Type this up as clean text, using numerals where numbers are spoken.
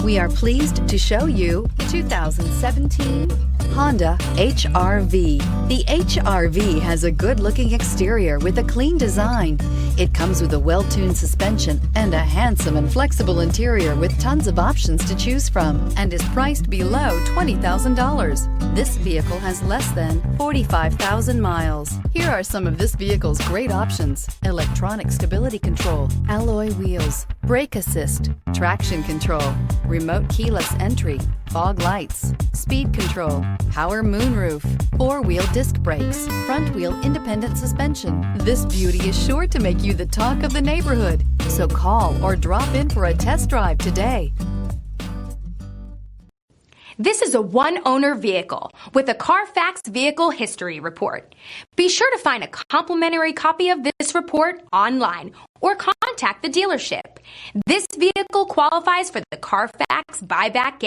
We are pleased to show you the 2017 Honda HR-V. The HR-V has a good-looking exterior with a clean design. It comes with a well-tuned suspension and a handsome and flexible interior with tons of options to choose from and is priced below $20,000. This vehicle has less than 45,000 miles. Here are some of this vehicle's great options: electronic stability control, alloy wheels, brake assist, traction control, remote keyless entry, fog lights, speed control, power moonroof, four-wheel disc brakes, front-wheel independent suspension. This beauty is sure to make you the talk of the neighborhood. So call or drop in for a test drive today. This is a one-owner vehicle with a Carfax Vehicle History Report. Be sure to find a complimentary copy of this report online or contact the dealership. This vehicle qualifies for the Carfax buyback